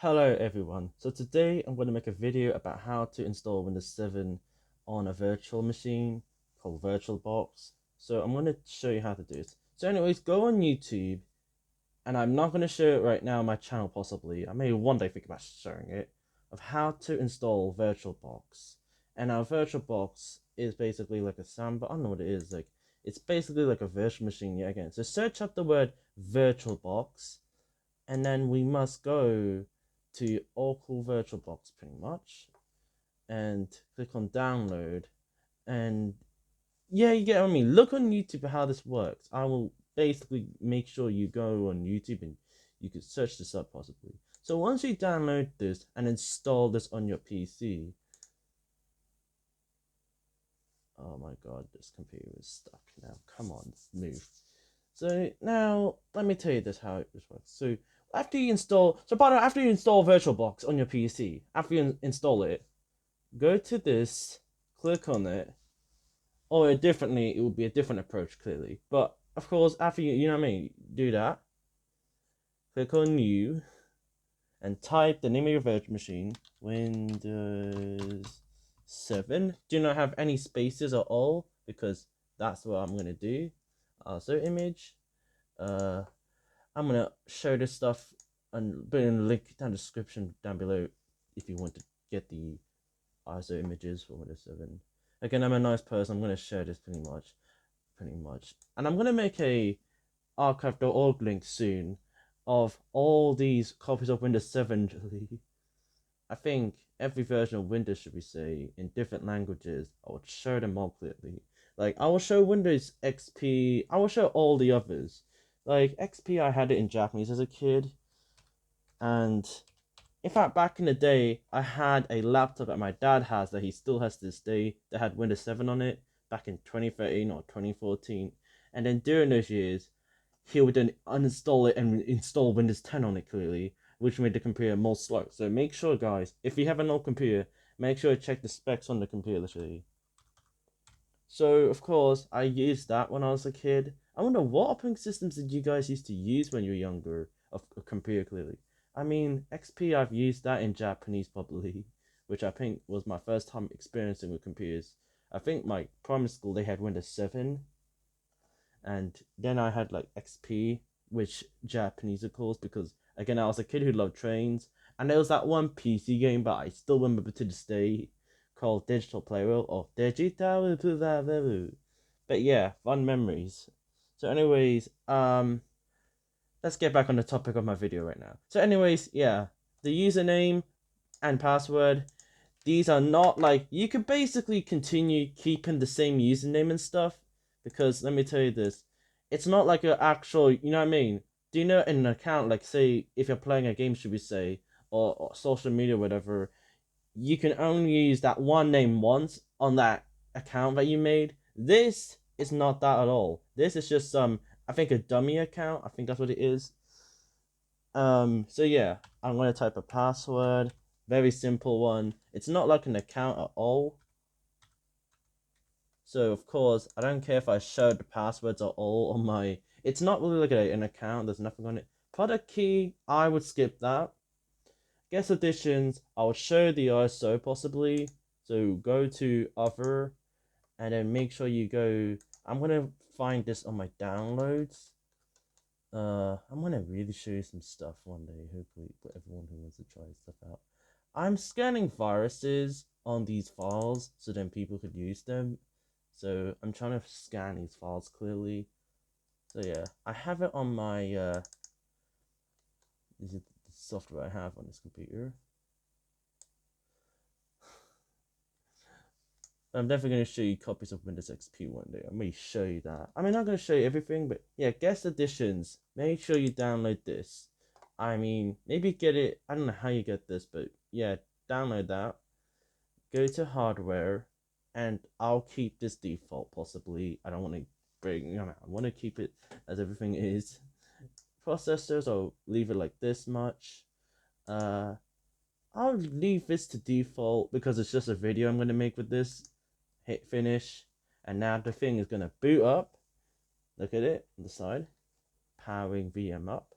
Hello everyone. So today I'm going to make a video about how to install Windows 7 on a virtual machine called VirtualBox. So I'm going to show you how to do it. So anyways, go on YouTube, and I'm not going to show it right now on my channel possibly. I may one day think about showing it, of how to install VirtualBox. And our VirtualBox is basically like a sandbox. I don't know what it is. Like, it's basically like a virtual machine yet again. So search up the word VirtualBox, and then we must go to Oracle VirtualBox pretty much, and click on download. And yeah, you get what I mean. Look on YouTube how this works. I will basically make sure you go on YouTube and you could search this up possibly. So once you download this and install this on your PC, oh my god, this computer is stuck now. Come on, move. So now let me tell you this how it works. So after you install, after you install VirtualBox on your PC, after you install it, go to this, click on it, or differently, it will be a different approach clearly. But of course, after you know what I mean, do that. Click on New and type the name of your virtual machine, Windows 7. Do not have any spaces at all because that's what I'm gonna do. Also, image. Uh, I'm gonna show this stuff and put in a link down the description down below if you want to get the ISO images for Windows 7. Again, I'm a nice person. I'm gonna share this pretty much, and I'm gonna make a archive.org link soon of all these copies of Windows 7. I think every version of Windows should be say in different languages. I would show them all clearly. Like I will show Windows XP. I will show all the others. Like XP, I had it in Japanese as a kid, and in fact, back in the day, I had a laptop that my dad has that he still has to this day that had Windows 7 on it back in 2013 or 2014. And then during those years, he would then uninstall it and install Windows 10 on it clearly, which made the computer more slow. So make sure, guys, if you have an old computer, make sure to check the specs on the computer literally. So, of course, I used that when I was a kid. I wonder what operating systems did you guys used to use when you were younger of a computer clearly. I mean, XP, I've used that in Japanese probably, which I think was my first time experiencing with computers. I think my primary school, they had Windows 7, and then I had like XP, which Japanese of course, because again, I was a kid who loved trains, and there was that one PC game, but I still remember to this day, called Digital Playroll or Digital Playroll. But yeah, fun memories. So anyways, let's get back on the topic of my video right now. So anyways, yeah, the username and password, these are not like, you could basically continue keeping the same username and stuff, because let me tell you this, it's not like an actual, you know what I mean? Do you know in an account, like say if you're playing a game, should we say, or social media, whatever, you can only use that one name once on that account that you made. This is not that at all. This is just I think a dummy account. I think that's what it is. So yeah, I'm gonna type a password. Very simple one. It's not like an account at all. So of course, I don't care if I show the passwords at all on my. It's not really like an account. There's nothing on it. Product key, I would skip that. Guest additions, I'll show the ISO possibly. So go to other, and then make sure you go. I'm gonna find this on my downloads. I'm gonna really show you some stuff one day, hopefully, for everyone who wants to try stuff out. I'm scanning viruses on these files so then people could use them. So I'm trying to scan these files clearly. So yeah, I have it on my this is the software I have on this computer. I'm definitely going to show you copies of Windows XP one day. I may show you that. I mean, I'm not going to show you everything, but yeah, guest additions. Make sure you download this. I mean, maybe get it. I don't know how you get this, but yeah, download that. Go to hardware, and I'll keep this default possibly. I don't want to bring, I want to keep it as everything is. Processors, I'll leave it like this much. I'll leave this to default because it's just a video I'm going to make with this. Hit finish, and now the thing is going to boot up. Look at it on the side, powering VM up,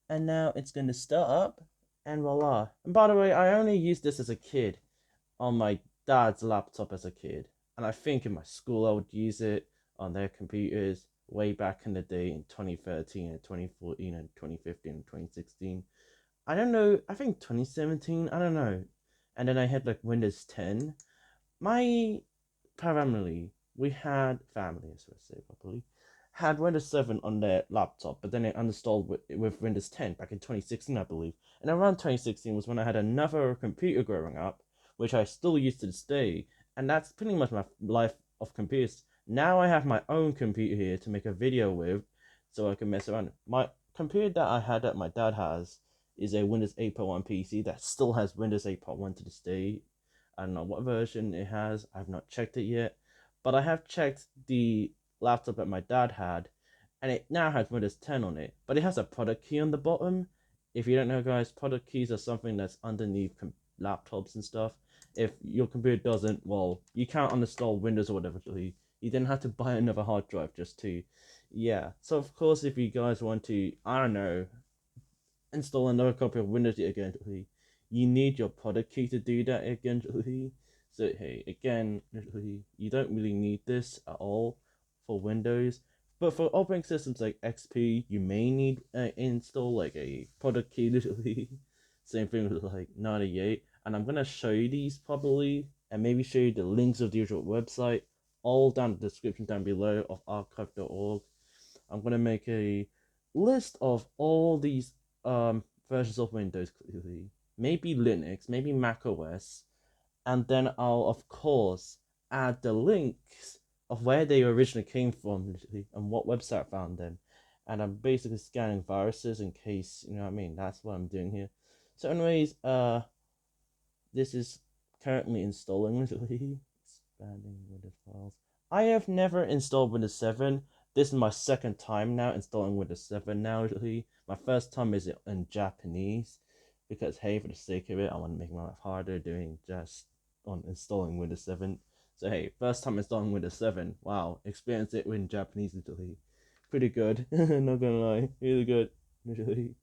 and now it's going to start up, and voila. And by the way, I only used this as a kid on my dad's laptop as a kid, and I think in my school I would use it on their computers way back in the day in 2013 and 2014 and 2015 and 2016. I don't know, I think 2017, I don't know. And then I had like Windows 10. My family, we had family, as I say properly, had Windows 7 on their laptop, but then it uninstalled with Windows 10 back in 2016, I believe. And around 2016 was when I had another computer growing up, which I still use to this day, and that's pretty much my life of computers. Now I have my own computer here to make a video with, so I can mess around. My computer that I had that my dad has is a Windows 8.1 PC that still has Windows 8.1 to this day. I don't know what version it has. I've not checked it yet, but I have checked the laptop that my dad had, and it now has Windows 10 on it. But it has a product key on the bottom. If you don't know, guys, product keys are something that's underneath laptops and stuff. If your computer doesn't, well, you can't uninstall Windows or whatever. You then have to buy another hard drive just to, yeah. So of course, if you guys want to, I don't know, install another copy of Windows again, you need your product key to do that again. So hey, again, you don't really need this at all for Windows. But for operating systems like XP, you may need install like a product key. Same thing with like 98. And I'm gonna show you these probably, and maybe show you the links of the usual website, all down in the description down below of archive.org. I'm gonna make a list of all these versions of Windows clearly, maybe Linux, maybe Mac OS, and then I'll of course add the links of where they originally came from literally, and what website found them. And I'm basically scanning viruses in case, you know what I mean. That's what I'm doing here. So, anyways, this is currently installing literally. Expanding Windows files. I have never installed Windows 7. This is my second time now installing Windows 7 now literally. My first time is in Japanese because hey, for the sake of it, I want to make my life harder doing just on installing Windows 7. So hey, first time installing Windows 7. Wow, experience it in Japanese literally. Pretty good. Not gonna lie, really good literally.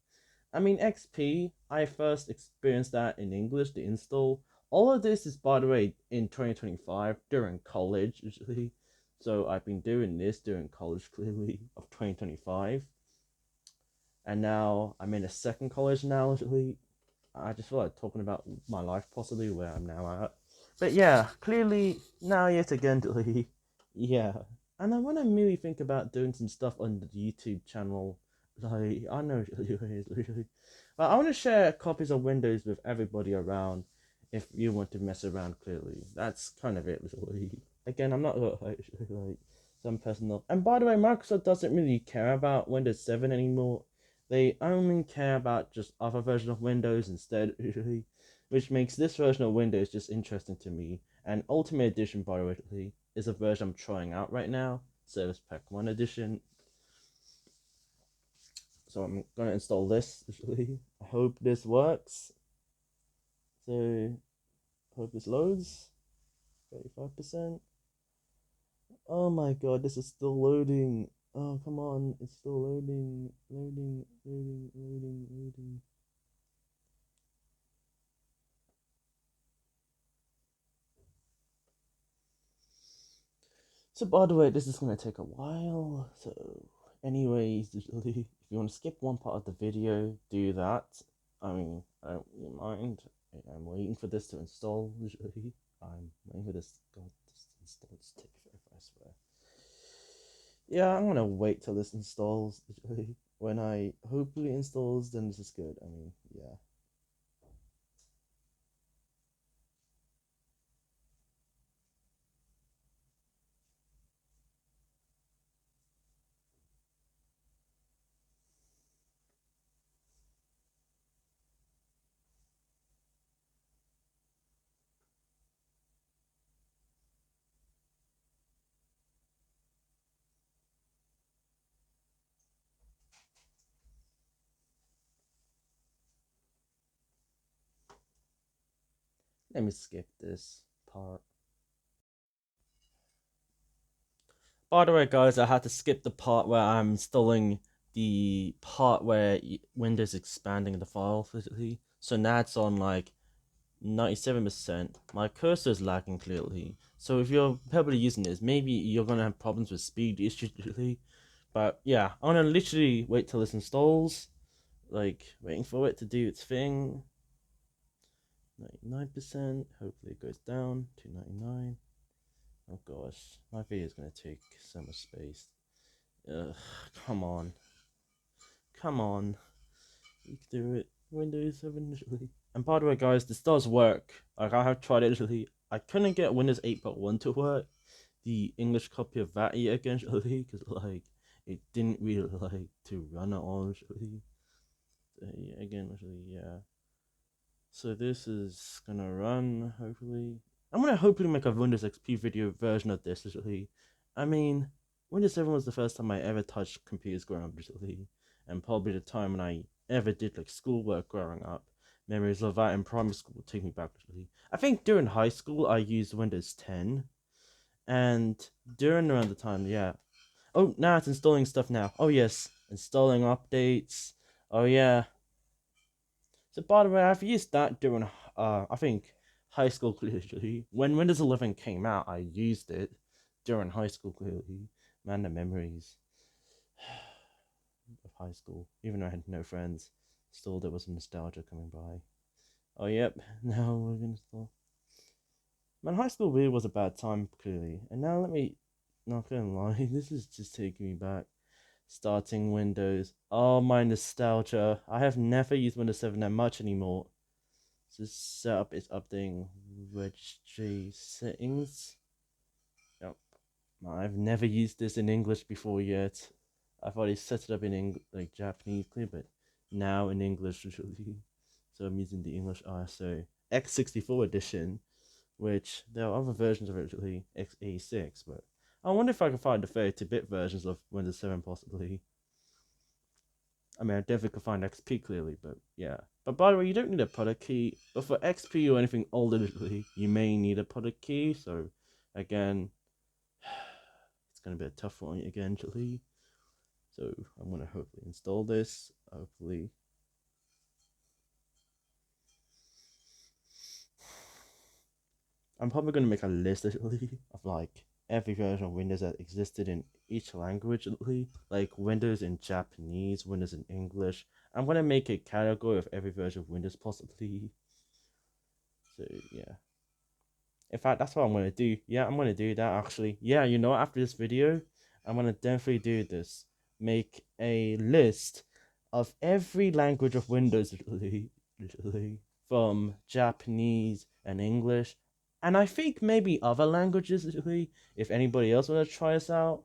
I mean, XP, I first experienced that in English, the install. All of this is, by the way, in 2025 during college, usually. So I've been doing this during college, clearly, of 2025. And now I'm in a second college now, usually. I just feel like talking about my life, possibly, where I'm now at. But yeah, clearly, now yet again, usually, yeah. And then when I really think about doing some stuff on the YouTube channel, like, I know really, but I want to share copies of Windows with everybody around if you want to mess around, clearly. That's kind of it, really. Again, I'm not like some personal. And by the way, Microsoft doesn't really care about Windows 7 anymore. They only care about just other version of Windows instead, really, which makes this version of Windows just interesting to me. And Ultimate Edition, by the way, is a version I'm trying out right now, Service Pack 1 Edition. So I'm gonna install this. I hope this works. So hope this loads. 35%. Oh my god, this is still loading. Oh come on, it's still loading. Loading. So by the way, this is gonna take a while. So anyways, if you want to skip one part of the video, do that. I mean, I don't really mind. I'm waiting for this to install. Usually, I'm waiting for this. God, this install is taking forever. I swear. Yeah, I'm gonna wait till this installs. Usually, when I hopefully installs, then this is good. I mean, yeah. Let me skip this part. By the way, guys, I had to skip the part where I'm installing the part where Windows expanding the file physically. So now it's on like 97%. My cursor is lagging clearly. So if you're probably using this, maybe you're gonna have problems with speed issues. But yeah, I'm gonna literally wait till this installs. Like waiting for it to do its thing. 99%. Hopefully it goes down to 99. Oh gosh, my video is gonna take so much space. Ugh, come on. Come on. You can do it. Windows 7 literally. And by the way, guys, this does work. Like, I have tried it literally. I couldn't get Windows 8.1 to work. The English copy of that yet again, literally, because, like, it didn't really like to run at all, literally. So, yeah, again, literally, yeah. So, this is gonna run, hopefully. I'm gonna hopefully make a Windows XP video version of this, literally. I mean, Windows 7 was the first time I ever touched computers growing up, literally. And probably the time when I ever did like schoolwork growing up. Memories of that in primary school will take me back, literally. I think during high school I used Windows 10. And during around the time, yeah. Oh, now it's installing stuff now. Oh, yes. Installing updates. Oh, yeah. So by the way, I've used that during I think high school clearly. When Windows 11 came out, I used it during high school clearly. Man, the memories of high school. Even though I had no friends, still there was nostalgia coming by. Oh yep, now we're gonna install. Man, high school really was a bad time clearly. And now let me not gonna lie, this is just taking me back. Starting Windows. Oh, my nostalgia. I have never used Windows 7 that much anymore. This setup is updating registry settings. Yep. I've never used this in English before yet. I've already set it up in like Japanese clear, but now in English usually. So I'm using the English ISO X64 edition, which there are other versions of it usually x86, but I wonder if I can find the 32-bit versions of Windows 7 possibly. I mean, I definitely could find XP clearly, but yeah. But by the way, you don't need a product key. But for XP or anything older, you may need a product key. So, again, it's going to be a tough one again, actually. So, I'm going to hopefully install this. Hopefully. I'm probably going to make a list, actually, of like every version of Windows that existed in each language, like Windows in Japanese, Windows in English. I'm going to make a category of every version of Windows, possibly. So, yeah. In fact, that's what I'm gonna do. Yeah, I'm gonna do that actually. Yeah, you know, after this video, I'm gonna definitely do this. Make a list of every language of Windows, literally, from Japanese and English, and I think maybe other languages, literally, if anybody else wanna try us out.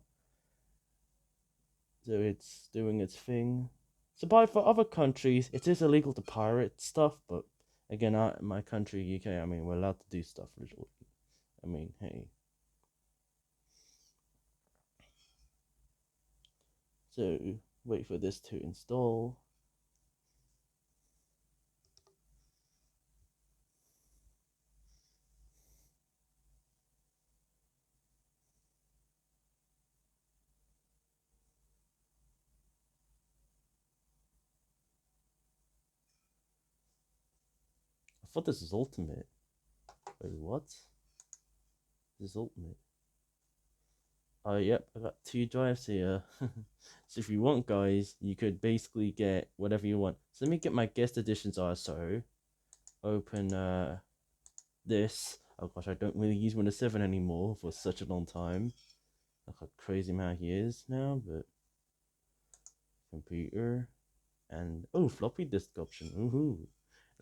So it's doing its thing. So, by for other countries, it is illegal to pirate stuff, but again, my country, UK, I mean, we're allowed to do stuff, literally. I mean, hey. So, wait for this to install. I thought this was Ultimate. Wait, what? This is Ultimate. Oh, yep, I got 2 drives here. So if you want, guys, you could basically get whatever you want. So let me get my guest editions ISO. Open this. Oh gosh, I don't really use Windows 7 anymore for such a long time. Like a crazy amount of years now, but computer and oh, floppy disk option. Ooh.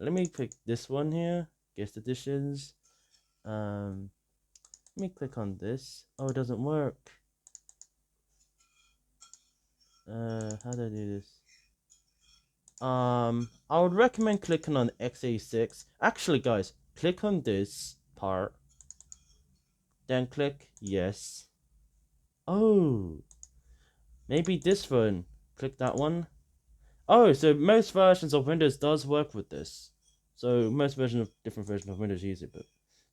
Let me pick this one here. Guest editions. Let me click on this. Oh, it doesn't work. How do I do this? I would recommend clicking on x86. Actually, guys, click on this part. Then click yes. Oh, maybe this one. Click that one. Oh, so most versions of Windows does work with this. So most different versions of Windows use it, but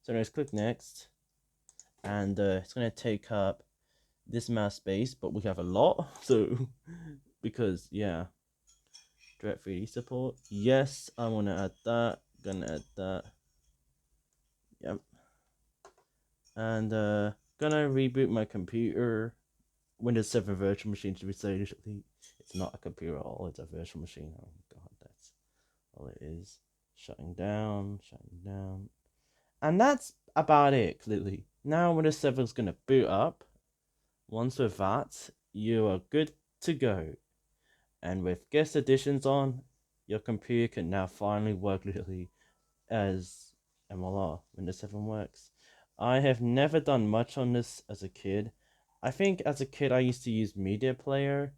so let's click next, and it's gonna take up this mouse space, but we have a lot, so because yeah, direct 3D support. Yes, I want to add that. Gonna add that. Yep. And gonna reboot my computer. Windows 7 virtual machine to be say initially. It's not a computer at all, it's a virtual machine. Oh god, that's all it is. Shutting down, shutting down. And that's about it, clearly. Now Windows 7 is gonna boot up. Once with that, you are good to go. And with guest additions on, your computer can now finally work literally as MLR, Windows 7 works. I have never done much on this as a kid. I think as a kid I used to use Media Player,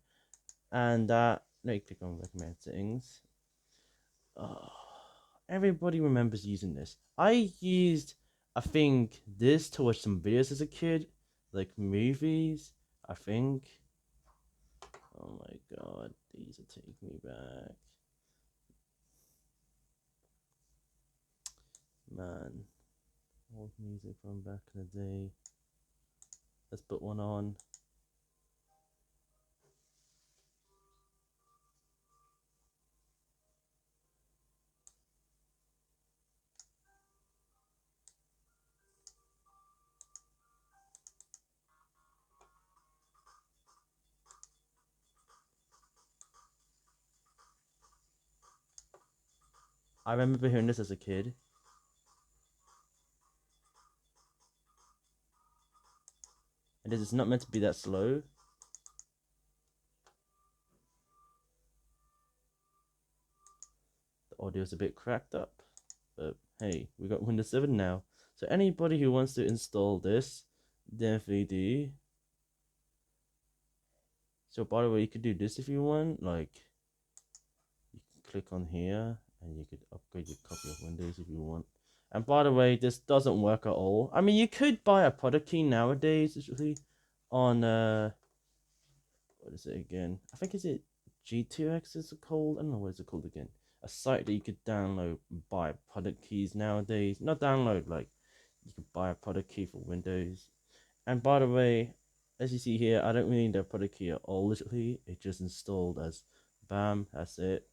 and let me click on recommend settings. Oh, everybody remembers using this. I used, I think, this to watch some videos as a kid, like movies, I think. Oh my god, these are taking me back. Man, old music from back in the day. Let's put one on. I remember hearing this as a kid. And this is not meant to be that slow. The audio is a bit cracked up. But hey, we got Windows 7 now. So anybody who wants to install this, definitely do. So by the way, you could do this if you want. Like, you can click on here and you could upgrade your copy of Windows if you want. And by the way, this doesn't work at all. I mean, you could buy a product key nowadays, actually, on what is it again? I think is it G2X is it called? I don't know what is it called again. A site that you could download and buy product keys nowadays. Not download, like you could buy a product key for Windows. And by the way, as you see here, I don't really need a product key at all. Literally, it just installed as bam. That's it.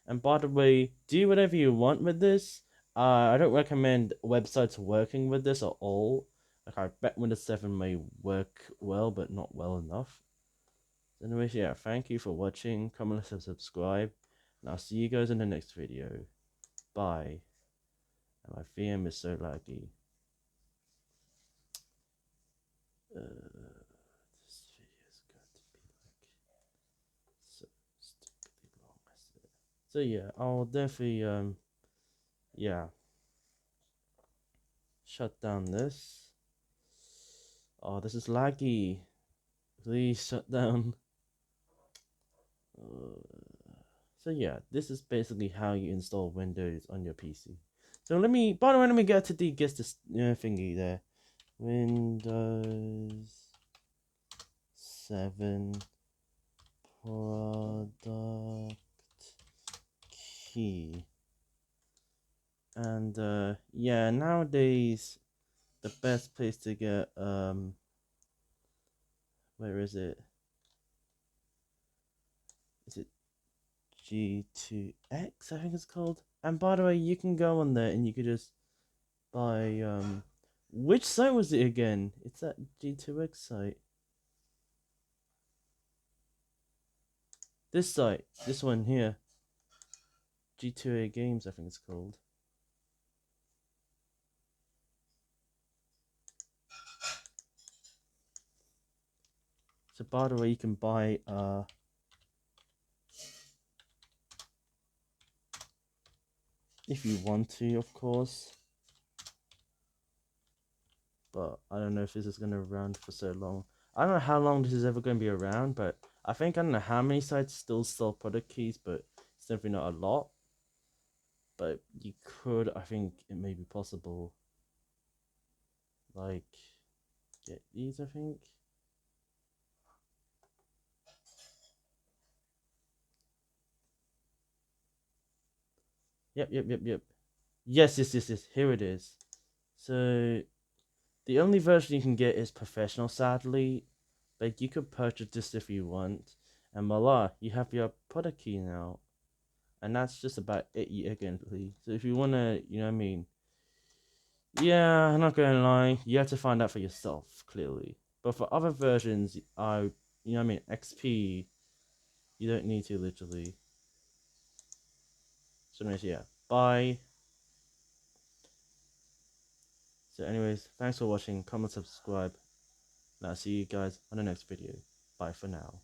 And by the way, do whatever you want with this. I don't recommend websites working with this at all. Like I bet Windows 7 may work well, but not well enough. Anyways, yeah, thank you for watching. Comment and subscribe. And I'll see you guys in the next video. Bye. And my VM is so laggy. This video is going to be like so stupidly long. So yeah, I'll definitely yeah, shut down this. Oh, this is laggy. Please shut down. So yeah, this is basically how you install Windows on your PC. So let me, by the way, let me get to the guess this thingy there. Windows 7 product key. And yeah, nowadays the best place to get where is it? Is it G2X, I think it's called. And by the way, you can go on there and you could just buy which site was it again? It's that G2X site. This site, this one here. G2A Games, I think it's called. So by the way, you can buy if you want to, of course. But I don't know if this is gonna run for so long. I don't know how long this is ever gonna be around, but I think I don't know how many sites still sell product keys, but it's definitely not a lot. But you could, I think it may be possible, like get these, I think. Yep. Yes. Here it is. So the only version you can get is professional, sadly. But you could purchase this if you want. And voila, you have your product key now. And that's just about it again. So if you wanna, you know what I mean, yeah, I'm not gonna lie, you have to find out for yourself, clearly. But for other versions, you know what I mean, XP, you don't need to, literally. So anyways, yeah, bye. So anyways, thanks for watching, comment, subscribe, and I'll see you guys on the next video. Bye for now.